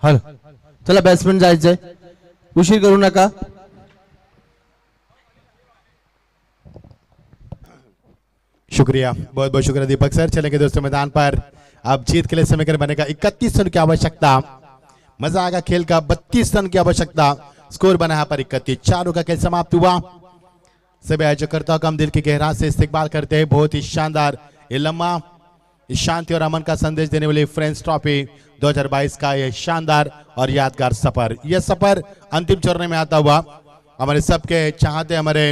हल चला बॅट्समॅन जायचंय, उशीर करू नका. शुक्रिया, बहुत बहुत शुक्रिया दीपक सर. चलेंगे दोस्तों मैदान पर. अब जीत के लिए समीकरण बनेगा 31 रन की आवश्यकता. मजा आएगा खेल का. 32 रन की आवश्यकता. स्कोर बना यहाँ पर 31. चारों का खेल समाप्त हुआ. सभी आयोजकर्ताओं का हम दिल की गहराई से इस्तकबाल करते हैं. बहुत ही शानदार ये लम्हा, शांति और अमन का संदेश देने वाली फ्रेंड्स ट्रॉफी 2022 का यह शानदार और यादगार सफर. यह सफर अंतिम चरण में आता हुआ हमारे सबके चाहते हमारे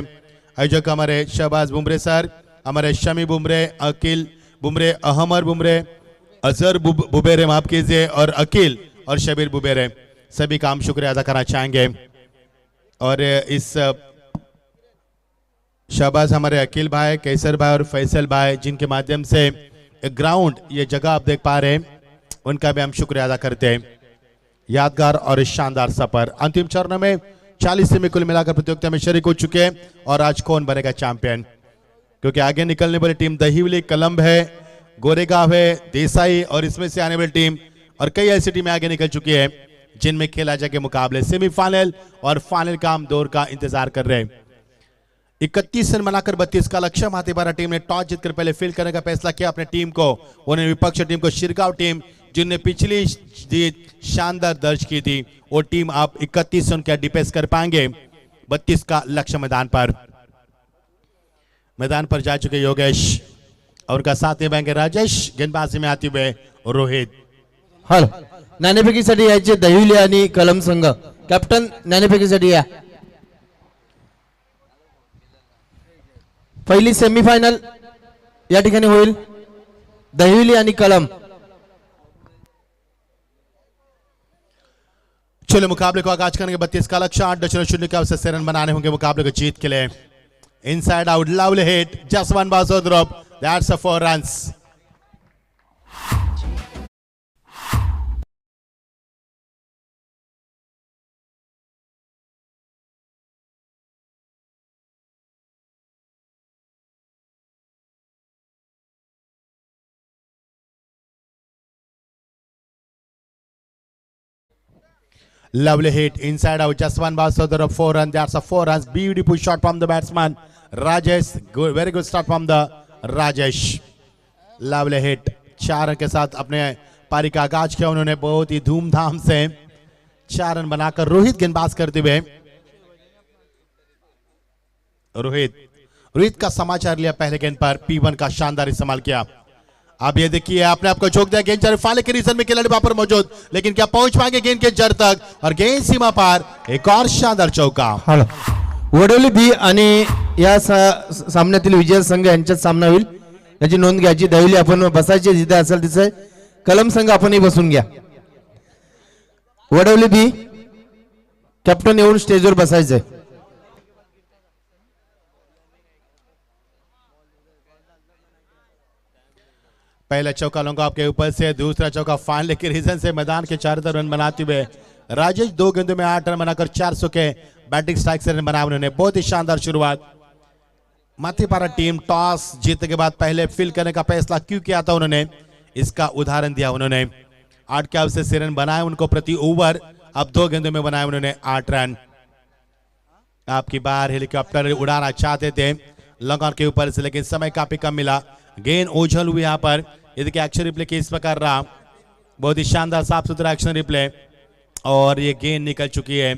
आयोजक हमारे शहबाज बुमरे सर, हमारे शमी बुमरे, अकील बुमरे, अहमर बुमरे, अजहर बुबेरे माफ कीजिए, और अकील और शबीर बुबेरे, सभी का हम शुक्रिया अदा करना चाहेंगे. और इस शहबाज हमारे अकील भाई, कैसर भाई और फैसल भाई जिनके माध्यम से एक ग्राउंड ये जगह आप देख पा रहे हैं, उनका भी हम शुक्रिया अदा करते हैं. यादगार और शानदार सफर. अंतिम चरण में 40 से कुल मिलाकर प्रतियोगिता में शरीक हो चुके हैं. और आज कौन बनेगा चैंपियन, क्योंकि आगे निकलने वाली टीम दहीवली, कलम्ब है, गोरेगांव है, देसाई, और इसमें से आने वाली टीम और कई ऐसी टीमें आगे निकल चुकी है जिनमें खेला जाएगा मुकाबले सेमीफाइनल और फाइनल का हम दौर का इंतजार कर रहे हैं. 31 रन बनाकर 32 का लक्ष्य. हाथीपारा टीम ने टॉस जीतकर पहले फील्ड करने का फैसला किया अपने टीम को. उन्होंने विपक्ष टीम को शिरगांव टीम जिनने पिछली जीत शानदार दर्ज की थी, वो टीम आप 31 रन क्या डिफेंस कर पाएंगे. 32 का लक्ष्य मैदान पर जा चुके योगेश और उनका साथ निभाएंगे राजेश. गेंदबाजी में आते हुए रोहित. हल नाणेफेकीसाठी यायचे दहिवली आणि कलम संघ. कॅप्टन नाणेफेकीसाठी या. पहिली सेमीफायनल या ठिकाणी होईल दहिवली आणि कलम. चलो मुकाबले को आगाज करेंगे. 32 का लक्ष्य. 8.0 का अवसर से रन बनाने होंगे मुकाबले को जीत के लिए. Inside out, lovely hit, just one ball drop. That's a 4 runs. Lovely hit inside out, just one ball, so there are 4 runs. That's a 4 runs. Beautiful shot from the batsman Rajesh. Good, very good start from the Rajesh. Lovely hit. 4 run के साथ अपने पारी का आगाज किया उन्होंने बहुत ही धूमधाम से. 4 रन बनाकर रोहित गेंदबाज करते हुए. रोहित का समाचार लिया पहले गेंद पर. P1 का शानदार इस्तेमाल किया. अब ये देखिए आपने आपको झोंक दिया. गेंद फाले के रीजन में खिलाड़ी वहां पर मौजूद, लेकिन क्या पहुंच पाएंगे गेंद के जड़ तक, और गेंद सीमा पार. एक और शानदार चौका. वडोली बी आणि या सामन्यातील विजय संघ यांच्यात सामना होईल याची नोंद घ्यायची. दहिवली आपण बसायचे जिथे असेल तिथे. कलम संघ आपणही बसून घ्या. वडोली बी कॅप्टन येऊन स्टेजवर बसायचंय. पहला चौका लूंगा आपके ऊपर से. दूसरा चौका फाइनल के रीजन से मैदान के चारों तरफ रन बनाते हुए राजेश 2 गेंदों में 8 रन बनाकर 400 के बैटिंग स्ट्राइक से रन बनाए उन्होंने. बहुत ही शानदार शुरुआत. माथीपारा टीम टॉस जीतने के बाद पहले फील्ड करने का फैसला क्यों किया था उन्होंने, इसका उदाहरण दिया उन्होंने. 8 के अवसर से रन बनाए उनको प्रति ओवर. अब 2 गेंदों में बनाए उन्होंने 8 रन. आपकी बार हेलीकॉप्टर उड़ाना चाहते थे लॉन्ग के ऊपर से, लेकिन समय काफी कम मिला. गेंद ओझल हुई यहाँ पर. ये देखिए एक्शन रिप्ले किस प्रकार रहा. बहुत ही शानदार साफ सुथरा एक्शन रिप्ले, और ये गेंद निकल चुकी है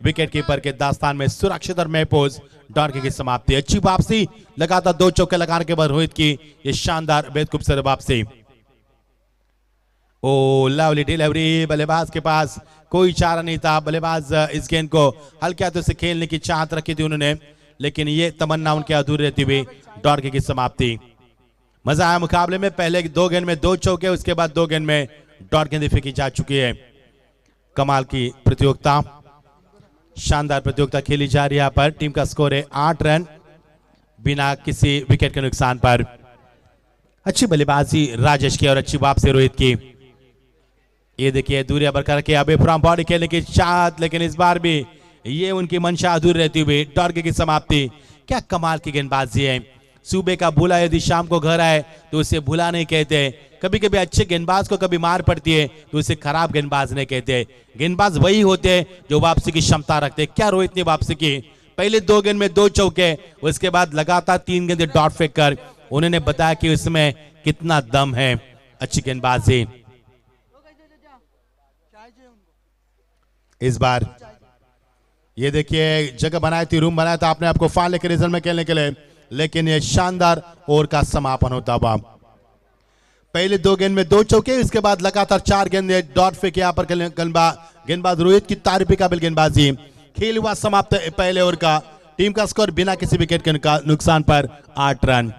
विकेट कीपर के दास्तान में. सुरक्षित और महफूज डॉर्के की समाप्ति. अच्छी वापसी. लगातार 2 चौके लगाने के बाद रोहित की ये शानदार बेहद खूबसूरत वापसी. Oh lovely delivery. बल्लेबाज के पास कोई चारा नहीं था. बल्लेबाज इस गेंद को हल्के हाथों से खेलने की चाहत रखी थी उन्होंने, लेकिन ये तमन्ना उनके अधूरी रहती हुई डॉर्के की समाप्ति. मजा आया मुकाबले में. पहले 2 गेंद में 2 चौके, उसके बाद 2 गेंद में डॉट गेंद फेंकी जा चुकी है. कमाल की प्रतियोगिता, शानदार प्रतियोगिता खेली जा रही है यहाँ पर. टीम का स्कोर है 8 रन बिना किसी विकेट के नुकसान पर. अच्छी बल्लेबाजी राजेश की और अच्छी वापसी रोहित की. ये देखिए दूरिया बरकरार किया अभी फ्रॉम बॉडी खेलने की चाहत, लेकिन इस बार भी ये उनकी मंशा अधूरी रहती हुई डॉर्के की समाप्ति. क्या कमाल की गेंदबाजी है. सुबह का भूला यदि शाम को घर आए तो उसे भूला नहीं कहते। कभी कभी अच्छे गेंदबाज को कभी मार पड़ती है तो उसे खराब गेंदबाज नहीं कहते। गेंदबाज वही होते हैं जो वापसी की क्षमता रखते हैं। क्या रोहित ने वापसी की, पहले 2 गेंद में 2 चौके, उसके बाद लगातार 3 गेंदें डॉट फेंक कर उन्होंने बताया कि उसमें कितना दम है। अच्छी गेंदबाजी। इस बार ये देखिए जगह बनाई थी, रूम बनाया था आपने आपको फाल लेकर रिजल्ट में खेलने के लिए, लेकिन ये शानदार ओवर का समापन होता हुआ। पहले 2 गेंद में 2 चौके, इसके बाद लगातार 4 गेंदे डॉट फेंक। यहाँ पर गेंदबाज रोहित की तारीफ काबिल गेंदबाजी। खेल हुआ समाप्त पहले ओवर का। टीम का स्कोर बिना किसी विकेट के नुकसान पर 8 रन।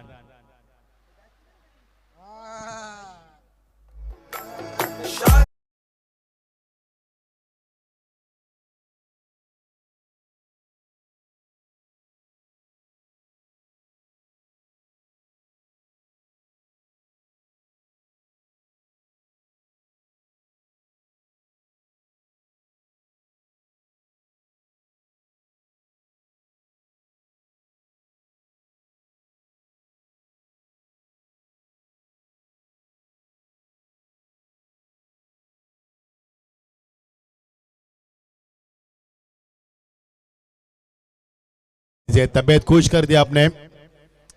तबीयत खुश कर दिया आपने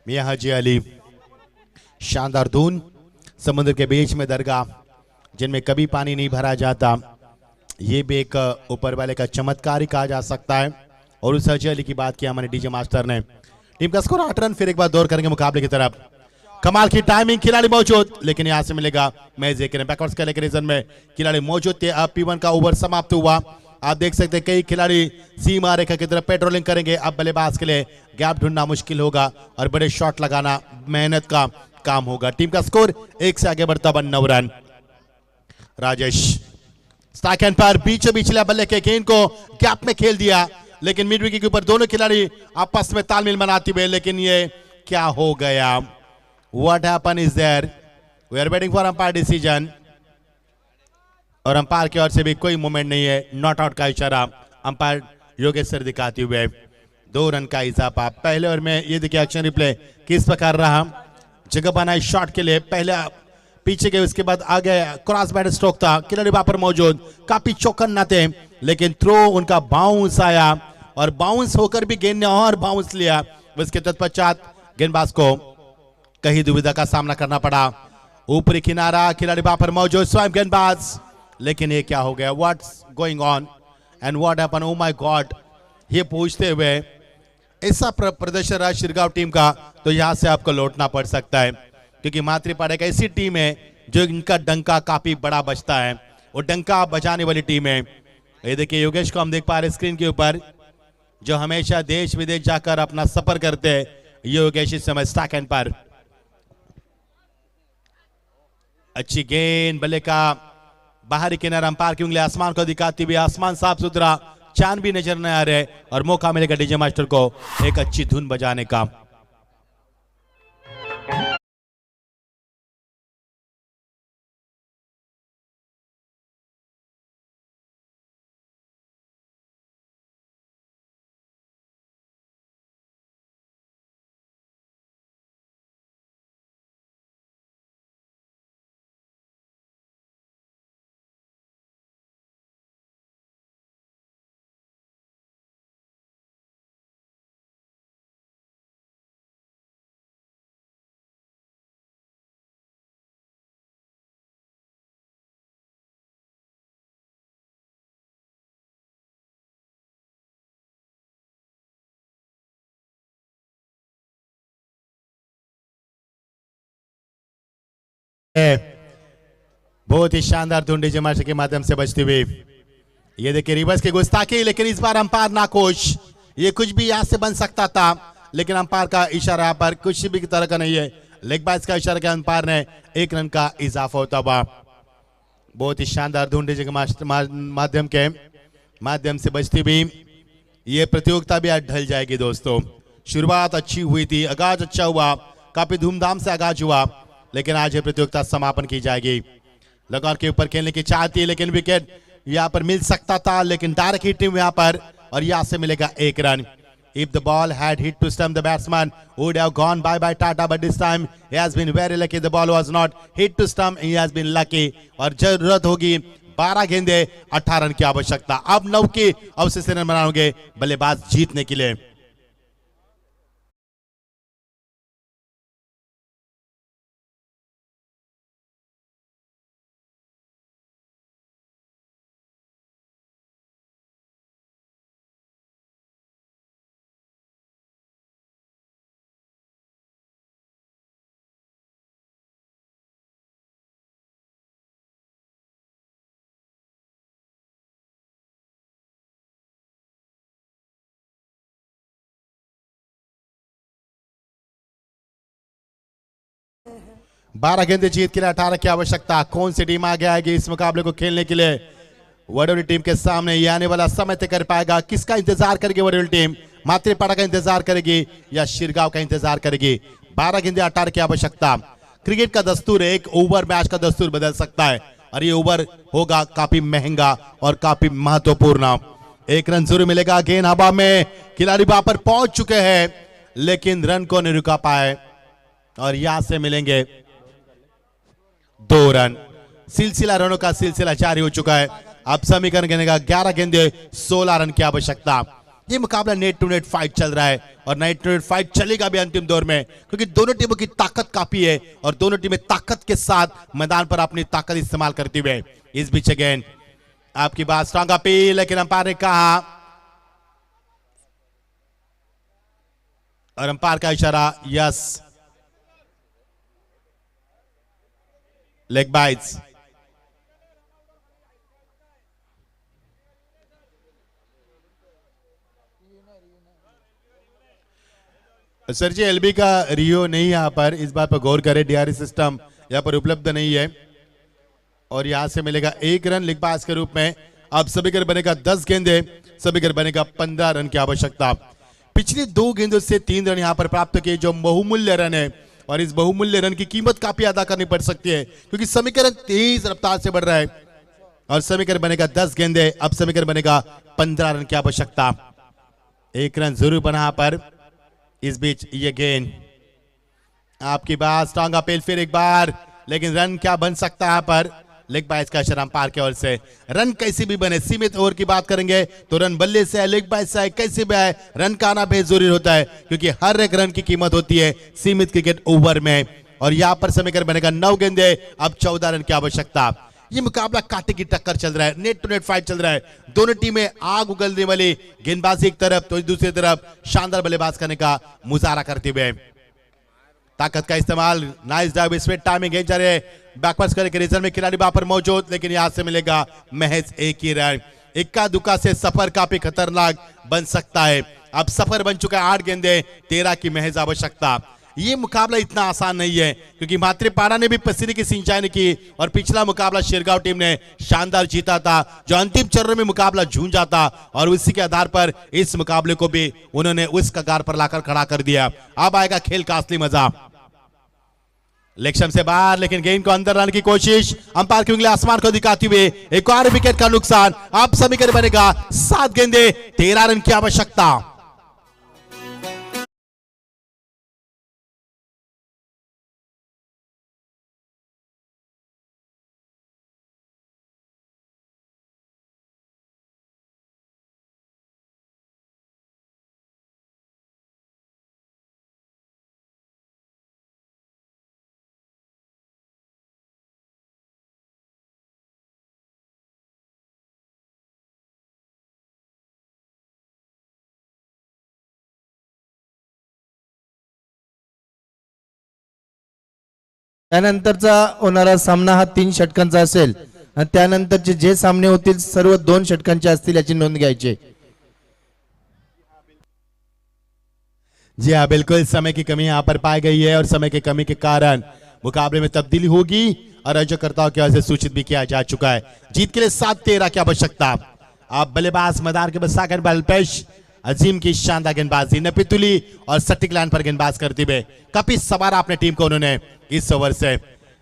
मियां हाजी अली। शानदार धुन, समुद्र के बीच में दरगाह जिनमें कभी पानी नहीं भरा जाता, ये भी एक ऊपर वाले का चमत्कार ही कहा जा सकता है। और उस हाजी अली की बात की हमारे डीजे मास्टर ने। टीम का स्कोर 8 रन। फिर एक बार दौड़ करेंगे मुकाबले की तरफ। कमाल की टाइमिंग, खिलाड़ी मौजूद, लेकिन यहां से मिलेगा मैच देख बैकवर्ड्स के लेकर रीजन में खिलाड़ी मौजूद थे। अब P1 का ओवर समाप्त हुआ। आप देख सकते हैं कई खिलाड़ी सीमा रेखा की तरफ पेट्रोलिंग करेंगे। अब बल्लेबाज के लिए गैप ढूंढना मुश्किल होगा और बड़े शॉट लगाना मेहनत का काम होगा। टीम का स्कोर 1 से आगे बढ़ता हुआ 9 रन। राजेश स्ट्राइक एंड पर बीचों बीच बल्ले के गेंद को गैप में खेल दिया, लेकिन मिड विकेट के ऊपर दोनों खिलाड़ी आपस में तालमेल बनाते हुए, लेकिन ये क्या हो गया? What happen is there? We are waiting for umpire decision. और अंपायर की ओर से भी कोई मूवमेंट नहीं है। नॉट आउट का इशारा अंपायर योगेश्वर दिखाते हुए। 2 रन का इजाफा। पहले ओवर में ये देखिए एक्शन रिप्ले किस प्रकार रहा। जगह बनाई शॉट के लिए, पहले पीछे गए, उसके बाद आगे क्रॉस बैट स्ट्रोक था, खिलाड़ी वहां पर मौजूद, काफी चौकन्ना थे, लेकिन थ्रो उनका बाउंस आया और बाउंस होकर भी गेंद ने और बाउंस लिया। उसके तत्पश्चात गेंदबाज को कहीं दुविधा का सामना करना पड़ा। ऊपरी किनारा, खिलाड़ी वहां पर मौजूद, स्वयं गेंदबाज, लेकिन ये क्या हो गया? What's going on and what happen? Oh my God! ये पूछते हुए ऐसा प्रदर्शन रहा शिरगांव टीम का, तो यहां से आपको लौटना पड़ सकता है, क्योंकि मातृपाड़ा एक ऐसी टीम है जो इनका डंका काफी बड़ा बजता है, वो डंका बजाने वाली टीम है। ये देखिए योगेश को हम देख पा रहे स्क्रीन के ऊपर, जो हमेशा देश विदेश जाकर अपना सफर करते हैं। योगेश इस समय स्ट्राइक एंड पर। अच्छी गेंद, बल्ले का बाहरी किनारा, अंपायर की उंगली आसमान को दिखाती हुई, आसमान साफ सुथरा, चांद भी नजर नहीं आ रहे और मौका मिलेगा डीजे मास्टर को एक अच्छी धुन बजाने का। बहुत ही शानदार धुन डीजे मास्टर के माध्यम से बजती हुई। ये देखिए रिवर्स की गुस्ताखी, लेकिन इस बार अंपायर नाखुश। ये कुछ भी यहां से बन सकता था, लेकिन अंपायर का इशारा यहाँ पर कुछ भी तरह का नहीं है। लेग बाइस का इशारा किया अंपायर ने, 1 रन का इजाफा होता हुआ। बहुत ही शानदार धुन डीजे के माध्यम से बजती हुई ये प्रतियोगिता भी आज ढल जाएगी दोस्तों। शुरुआत अच्छी हुई थी, आगाज अच्छा हुआ, काफी धूमधाम से आगाज हुआ, लेकिन आज ये प्रतियोगिता समापन की जाएगी। लगान के ऊपर खेलने की चाहती, लेकिन विकेट यहां पर मिल सकता था, लेकिन डायरेक्ट हिट टीम यहां पर, और यहां से मिलेगा 1 run. If the ball had hit to stump, the batsman would have gone bye-bye Tata, but this time he has been very lucky. The ball was not hit to stump. He has been lucky. और जरूरत होगी 12 गेंदे 18 run की आवश्यकता. अब 9 की अवशेष run बनाओगे बल्लेबाज जीतने के लिए. बारह गेंदे जीत के लिए 18 की आवश्यकता. कौन सी टीम आगे आएगी इस मुकाबले को खेलने के लिए? वडोली टीम के सामने ये आने वाला समय तय कर पाएगा. किसका इंतजार करेगी वडोली टीम? मात्रेपाड़ा का इंतजार करेगी या शिरगांव का इंतजार करेगी? 12 गेंदे 18 की आवश्यकता. क्रिकेट का दस्तूर एक ओवर मैच का दस्तूर बदल सकता है और ये ओवर होगा काफी महंगा और काफी महत्वपूर्ण. एक रन जरूर मिलेगा. गेंद हवा में, खिलाड़ी वहां पर पहुंच चुके हैं लेकिन रन को नहीं रुका पाए और यहां से मिलेंगे 2 रन. सिलसिला रनों का सिलसिला जारी हो चुका है. अब समीकरण गिनेगा 11 गेंदे 16 रन की आवश्यकता. ये मुकाबला नेट टू नेट फाइट चल रहा है और नेट टू नेट फाइट चलेगा भी अंतिम दौर में क्योंकि दोनों टीमों की ताकत काफी है और दोनों टीमें ताकत के साथ मैदान पर अपनी ताकत इस्तेमाल करते हुए. इस बीच गेंद आपकी बात स्ट्रॉन्ग अपील लेकिन अंपायर ने कहा और अंपायर का इशारा यस. Leg bytes. सर जी एलबी का रियो नहीं यहां पर, इस बात पर गौर करें. डीआरएस सिस्टम यहां पर उपलब्ध नहीं है और यहां से मिलेगा 1 रन लिग पास के रूप में. अब सभी कर बनेगा 10 गेंदे, सभी कर बनेगा 15 रन की आवश्यकता. पिछली 2 गेंदों से 3 रन यहां पर प्राप्त किए जो बहुमूल्य रन है और इस बहुमूल्य रन की कीमत काफी अदा करनी पड़ सकती है क्योंकि समीकरण तेज रफ्तार से बढ़ रहा है और समीकरण बनेगा 10 गेंदे. अब समीकरण बनेगा 15 रन की आवश्यकता. 1 रन जरूर बना यहां पर. इस बीच ये गेंद आपकी बात स्ट्रॉन्ग अपील फिर एक बार लेकिन रन क्या बन सकता है यहां पर? लेग बाइस का इशारा अंपायर की ओर से. रन कैसे भी बने, सीमित ओवर की बात करेंगे तो रन बल्ले से है, लेग बाइस से है, कैसे भी आए रन का आना बेहद जरूरी होता है क्योंकि हर एक रन की कीमत होती है सीमित क्रिकेट ओवर में. और यहां पर समीकरण बनेगा 9 गेंदे. अब 14 रन की आवश्यकता. ये मुकाबला कांटे की टक्कर चल रहा है, नेट टू नेट फाइट चल रहा है. दोनों टीमें आग उगलने वाली गेंदबाजी एक तरफ तो दूसरी तरफ शानदार बल्लेबाज करने का मुजाहरा करते हुए. ताकत का इस्तेमाल, नाइस डाइव, स्पीड टाइमिंग जा रहे बैकवर्ड्स करके रीजन में खिलाड़ी वहां पर मौजूद लेकिन यहां से मिलेगा महज 1 ही रन. इक्का दुक्का से सफर काफी खतरनाक बन सकता है. अब सफर बन चुका है 8 गेंदे 13 की महज आवश्यकता. ये मुकाबला इतना आसान नहीं है क्योंकि मात्रेपाड़ा ने भी पसीने की सिंचाई की और पिछला मुकाबला शिरगांव टीम ने शानदार जीता था जो अंतिम चरण में मुकाबला जूझा था और उसी के आधार पर इस मुकाबले को भी उन्होंने उस कगार पर लाकर खड़ा कर दिया. अब आएगा खेल का असली मजा. लेक्शन से बाहर लेकिन गेंद को अंदर लाने की कोशिश. अंपायर की उंगली आसमान को दिखाते हुए एक और विकेट का नुकसान. अब समीकरण बनेगा 7 गेंदे 13 रन की आवश्यकता. त्यानंतरचा होणारा सामना हा 3 षटकांचा असेल आणि त्यानंतरचे जे सामने होतील सर्व 2 षटकांचे असतील याची नोंद घ्यायची. जी हाँ बिल्कुल, समय की कमी यहाँ पर पाई गई है और समय की कमी के कारण मुकाबले में तब्दीली होगी और आयोजकर्ताओं की ओर से सूचित भी किया जा चुका है. जीत के लिए 7-13 की आवश्यकता. अब बल्लेबाज मैदान के बस सेकंड बॉल पेश. अजीम की शानदार गेंदबाजी, नपितुली और सटीक लाइन पर गेंदबाज करते हुए काफी सवार अपने टीम को उन्होंने इस ओवर से.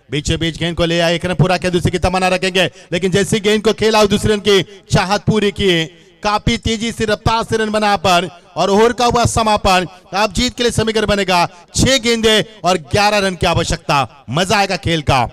बीचों बीच गेंद को ले आए, एक रन पूरा किया, दूसरे की तमन्ना रखेंगे लेकिन जैसे गेंद को खेला दूसरे रन की चाहत पूरी की काफी तेजी से रफ्तार से रन बना पर और ओवर का हुआ समापन। अब जीत के लिए समीकरण बनेगा 6 गेंदे और 11 रन की आवश्यकता। मजा आएगा खेल का।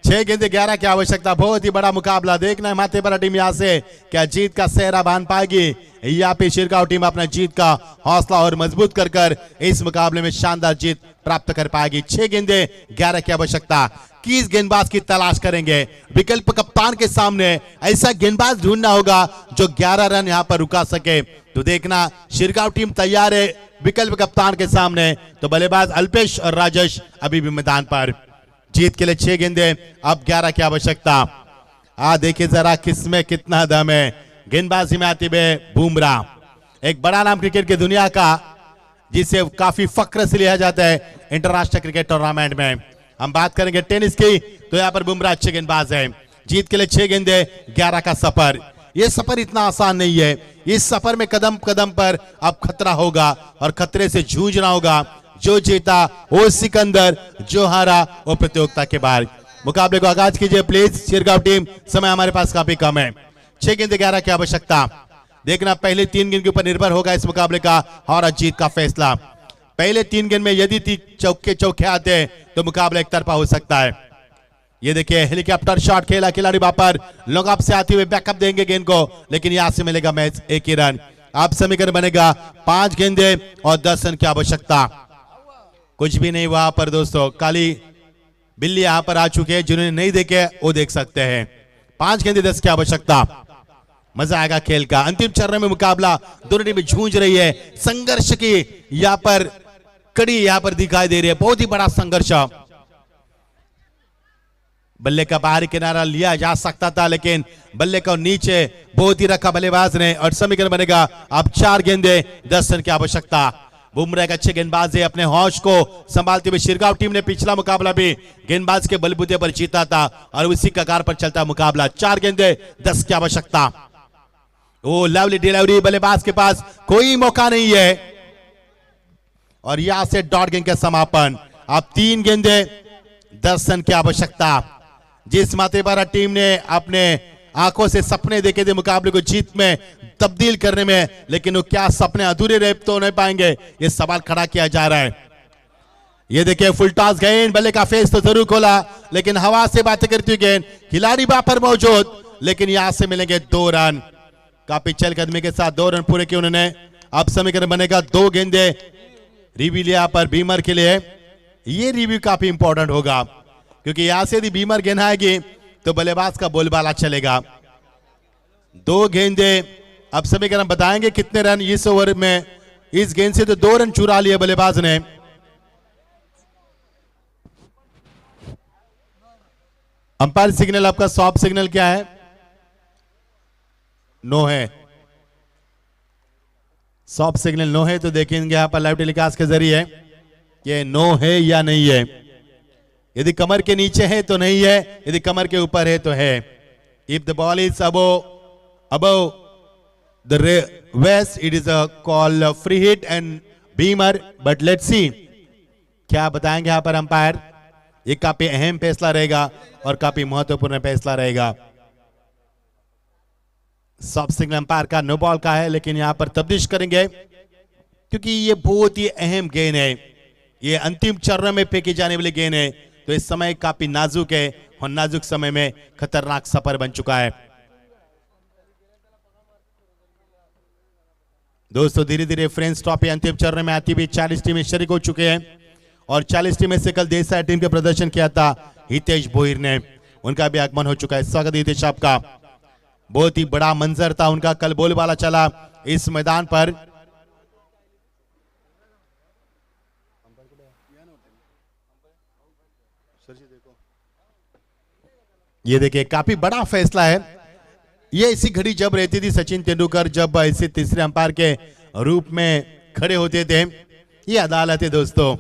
छह गेंदे 11 की आवश्यकता। बहुत ही बड़ा मुकाबला देखना है मातेपरा टीम यहां से क्या जीत का सेहरा बांध पाएगी या फिर शिरगांव टीम अपना जीत का हौसला और मजबूत कर इस मुकाबले में शानदार जीत प्राप्त कर पाएगी। 6 गेंदे 11 की आवश्यकता। किस गेंदबाज की तलाश करेंगे? विकल्प कप्तान के सामने ऐसा गेंदबाज ढूंढना होगा जो 11 रन यहां पर रुका सके। तो देखना शिरगांव टीम तैयार है विकल्प कप्तान के सामने। तो बल्लेबाज अल्पेश और राजेश अभी भी मैदान पर। जीत के लिए 6 गेंदे अब 11 की आवश्यकता। देखिए जरा किसमें कितना दम है। गेंदबाजी में आती है बुमराह, एक बड़ा नाम क्रिकेट की दुनिया का जिसे काफी फक्र से लिया जाता है इंटरनेशनल क्रिकेट टूर्नामेंट में। हम बात करेंगे टेनिस की तो यहाँ पर बुमराह अच्छे गेंदबाज है। जीत के लिए 6 गेंदे 11 का सफर। यह सफर इतना आसान नहीं है। इस सफर में कदम कदम पर अब खतरा होगा और खतरे से जूझना होगा। जो जीता वो सिकंदर, जो हारा वो प्रतियोगिता के बाद। मुकाबले को आगाज कीजिए प्लीज शिरगांव टीम। समय हमारे पास काफी कम है। 6 गेंदे 11 की आवश्यकता। देखना पहले 3 गेंद के ऊपर निर्भर होगा इस मुकाबले का और जीत का फैसला। पहले 3 गेंद में यदि चौके आते हैं तो मुकाबला एक तरफा हो सकता है। ये देखिए हेलीकॉप्टर शॉट खेला खिलाड़ी बापर लोग आपसे आते हुए बैकअप देंगे गेंद को, लेकिन यहां से मिलेगा मैच 1 ही रन। आप समीकरण बनेगा 5 गेंदे और 10 रन की आवश्यकता। कुछ भी नहीं वहां पर दोस्तों, काली बिल्ली यहां पर आ चुके हैं। जिन्होंने नहीं देखे वो देख सकते हैं। 5 गेंदे 10 की आवश्यकता। मजा आएगा खेल का। अंतिम चरण में मुकाबला दोनों टीमें जूझ रही है। संघर्ष की यहां पर कड़ी यहां पर दिखाई दे रही है। बहुत ही बड़ा संघर्ष। बल्ले का बाहरी किनारा लिया जा सकता था लेकिन बल्ले को नीचे बहुत ही रखा बल्लेबाज ने और समीकरण बनेगा अब 4 गेंदे 10 रन की आवश्यकता। बुमराह एक अच्छे गेंदबाज है। अपने हौश को संभालते हुए शिरगांव टीम ने पिछला मुकाबला भी गेंदबाज के बलबूते पर जीता था और उसी कगार पर चलता मुकाबला। 4 गेंदे 10 की आवश्यकता। ओ लवली डिलीवरी, बल्लेबाज के पास कोई मौका नहीं है और यहां से डॉट गेंद का समापन। अब 3 गेंदे 10 रन की आवश्यकता। जिस मातेपरा टीम ने अपने आंखों से सपने देखे थे मुकाबले को जीत में तब्दील करने में, लेकिन वो क्या सपने अधूरे रह तो नहीं पाएंगे, ये सवाल खड़ा किया जा रहा है। ये देखिए फुल टॉस गेंद, बल्ले का फेस तो जरूर खोला लेकिन हवा से बातें करती हुई गेंद, खिलाड़ी वहां पर मौजूद, लेकिन यहां से मिलेंगे 2 रन। काफी चलकदमी के साथ 2 रन पूरे किए उन्होंने। अब समीकरण बनेगा 2 गेंदे। रिव्यू लिया पर बीमर के लिए। ये रिव्यू काफी इंपॉर्टेंट होगा क्योंकि यहां से यदि बीमर गेंद आएगी तो बल्लेबाज का बोलबाला चलेगा। 2 गेंदे। अब समीकरण बताएंगे कितने रन इस ओवर में। इस गेंद से तो 2 रन चुरा लिए बल्लेबाज ने। अंपायर सिग्नल आपका सॉफ्ट सिग्नल क्या है? नो है। सॉफ्ट सिग्नल नो है तो देखेंगे यहां पर लाइव टेलीकास्ट के जरिए ये नो है या नहीं है। यदि कमर के नीचे है तो नहीं है, यदि कमर के ऊपर है तो है। If the ball is above the waist, it is a call free hit and beamer, but let's see क्या बताएंगे यहां पर अंपायर। ये काफी अहम फैसला रहेगा और काफी महत्वपूर्ण फैसला रहेगा। सॉफ्ट सिग्नल अंपायर का नो बॉल का है लेकिन यहां पर तब्दीश करेंगे क्योंकि ये बहुत ही अहम गेंद है। ये अंतिम चरण में फेंकी जाने वाली गेंद है तो इस समय काफी नाजुक है और नाजुक समय में खतरनाक सफर बन चुका है। दोस्तों धीरे धीरे फ्रेंड्स ट्रॉफी अंतिम चरण में आती हुई 40 टीमें शरीक हो चुके हैं और 40 टीमें से कल देसाई टीम के प्रदर्शन किया था हितेश भोईर ने, उनका भी आगमन हो चुका है। स्वागत हितेश आपका। बहुत ही बड़ा मंजर था उनका, कल बोलबाला चला इस मैदान पर। ये देखिए काफी बड़ा फैसला है। ये ऐसी घड़ी जब रहती थी सचिन तेंदुलकर जब ऐसे तीसरे अंपायर के रूप में खड़े होते थे। ये अदालत है दोस्तों,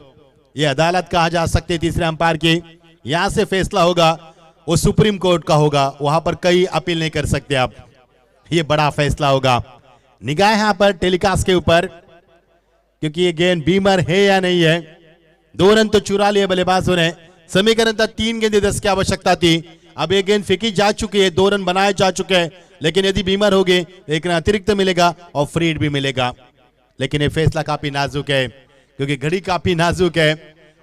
ये अदालत कहा जा सकती है तीसरे अंपायर की। यहां से फैसला होगा वो सुप्रीम कोर्ट का होगा, वहां पर कई अपील नहीं कर सकते आप। ये बड़ा फैसला होगा। निगाह यहां पर टेलीकास्ट के ऊपर, क्योंकि ये गेंद बीमर है या नहीं है। 2 रन तो चुरा लिए बल्लेबाजों ने। समीकरण था 3 गेंदे 10 की आवश्यकता थी। अब ये गेंद फेंकी जा चुकी है, 2 रन बनाए जा चुके हैं, लेकिन यदि बीमर हो गए एक अतिरिक्त मिलेगा और फ्री हिट भी मिलेगा। लेकिन ये फैसला काफी नाजुक है, क्योंकि घड़ी काफी नाजुक है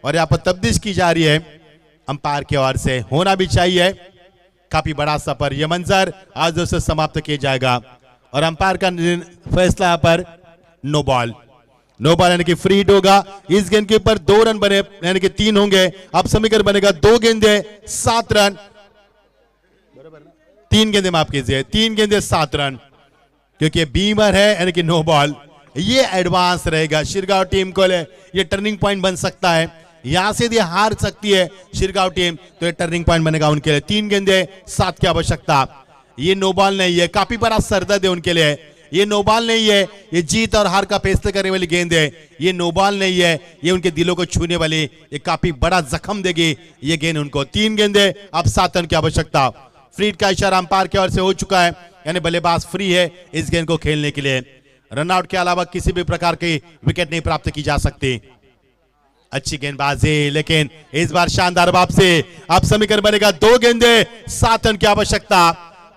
और यहाँ पर तब्दीश की जा रही है अंपायर की ओर से। होना भी चाहिए। काफी बड़ा सफर यह मंजर आज दोस्तों समाप्त किया जाएगा और अंपायर का फैसला यहाँ पर नो बॉल। नो बॉल यानी कि फ्री हिट होगा। इस गेंद के ऊपर 2 रन बने यानी कि 3 होंगे। अब समीकरण बनेगा 2 गेंदे 7 रन, 3 गेंदे माफ कीजिए, 3 गेंदे 7 रन, क्योंकि बीमर है यानी कि नो बॉल। ये एडवांस रहेगा शिरगांव टीम को लिए। ये टर्निंग पॉइंट बन सकता है। यहां से यदि हार सकती है शिरगांव टीम तो ये टर्निंग पॉइंट बनेगा उनके लिए। 3 गेंदे 7 की आवश्यकता। ये नो बॉल नहीं है, काफी बड़ा सरदर्द है उनके लिए। ये नो बॉल नहीं है, ये जीत और हार का फैसला करने वाली गेंद है। ये नो बॉल नहीं है, ये उनके दिलों को छूने वाली, ये काफी बड़ा जख्म देगी ये गेंद उनको। 3 गेंदे अब 7 रन की आवश्यकता। फ्री हिट का इशारा अंपायर की ओर से हो चुका है, यानी बल्लेबाज फ्री है इस गेंद को खेलने के लिए। रनआउट के अलावा किसी भी प्रकार की विकेट नहीं प्राप्त की जा सकती। अच्छी गेंदबाजी, लेकिन इस बार शानदार वापसी। अब समीकरण बनेगा 2 गेंदे 7 रन की आवश्यकता।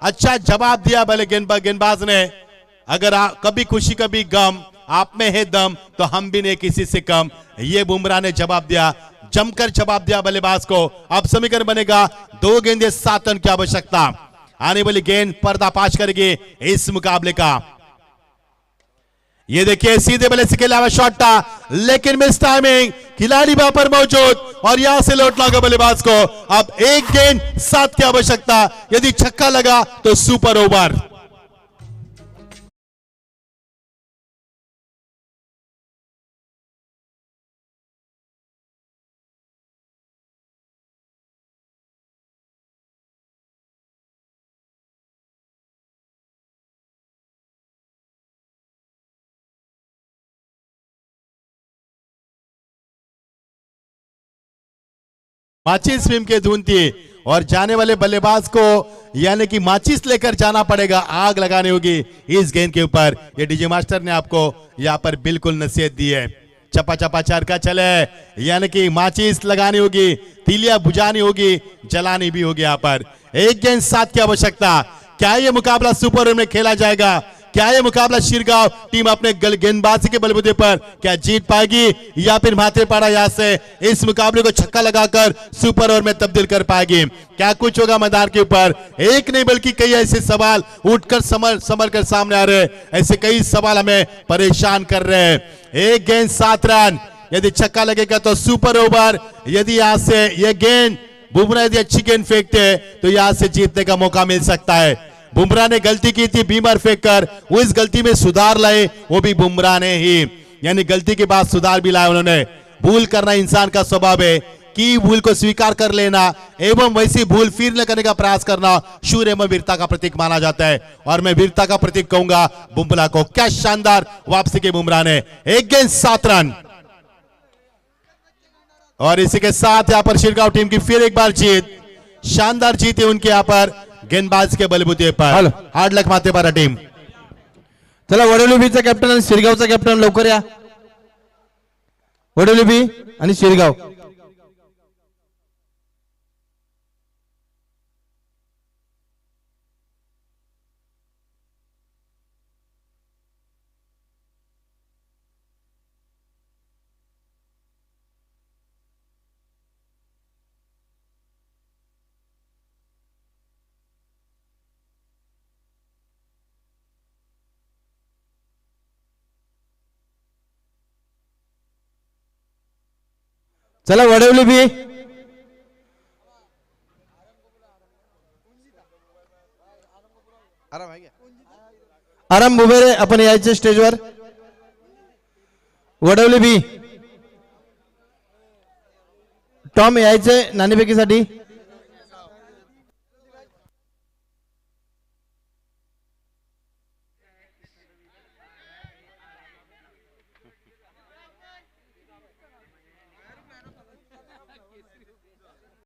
अच्छा जवाब दिया भले गेंदबाज ने। अगर कभी खुशी कभी गम, आप में है दम तो हम भी नहीं किसी से कम। ये बुमराह ने जवाब दिया, जमकर जवाब दिया बल्लेबाज को। अब समीकरण बनेगा 2 गेंदे 7 रन की आवश्यकता। आने वाली गेंद पर्दाफाश करेगी इस मुकाबले का। ये देखिए सीधे बल्ले से खेला हुआ शॉट था, लेकिन मिस टाइमिंग। खिलाड़ी वहां पर मौजूद और यहां से लौटना होगा बल्लेबाज को। अब 1 गेंद 7 की आवश्यकता। यदि छक्का लगा तो सुपर ओवर। माचिस फिल्म के धुन थी और जाने वाले बल्लेबाज को यानी कि माचिस लेकर जाना पड़ेगा, आग लगानी होगी इस गेंद के ऊपर। ये डीजे मास्टर ने आपको यहाँ पर बिल्कुल नसीहत दी है। चपा चपा चरका चले, यानी कि माचिस लगानी होगी, तीलियां बुझानी होगी, जलानी भी होगी। यहाँ पर 1 गेंद 7 की आवश्यकता। क्या ये मुकाबला सुपर ओवर में खेला जाएगा? क्या ये मुकाबला शिरगांव टीम अपने गेंदबाजी के बलबूते पर क्या जीत पाएगी, या फिर माथे पाड़ा यहां से इस मुकाबले को छक्का लगाकर सुपर ओवर में तब्दील कर पाएगी? क्या कुछ होगा मैदान के ऊपर? एक नहीं बल्कि कई ऐसे सवाल उठकर समर कर सामने आ रहे हैं। ऐसे कई सवाल हमें परेशान कर रहे हैं। 1 गेंद 7 रन, यदि छक्का लगेगा तो सुपर ओवर। यदि यहां से यह गेंद बुमराह यदि अच्छी गेंद फेंकते हैं तो यहां से जीतने का मौका मिल सकता है। बुमराह ने गलती की थी बीमर फेंककर, वो इस गलती में सुधार लाए, वो भी बुमराह ने ही, यानी गलती के बाद सुधार भी लाया उन्होंने। भूल करना इंसान का स्वभाव है कि भूल को स्वीकार कर लेना एवं वैसी भूल फिर न करने का प्रयास करना शूर एवं वीरता का प्रतीक माना जाता है, और मैं वीरता का प्रतीक कहूंगा बुमराह को। क्या शानदार वापसी के बुमराह ने। 1 गेंद 7 रन, और इसी के साथ यहां पर शिरगांव टीम की फिर एक बार जीत। शानदार जीत है उनके यहां पर गेंदबाज के बलबूते पर। हार्ड लक माते पारा टीम। चला वडोलीबीचा कॅप्टन आणि शिरगावचा कॅप्टन लवकर या. वडोलीबी आणि शिरगाव. चला वडवली भी आराम उभे रे, आपण यायचे स्टेजवर. वडवली भी टॉम यायचे नाणेफेकीसाठी.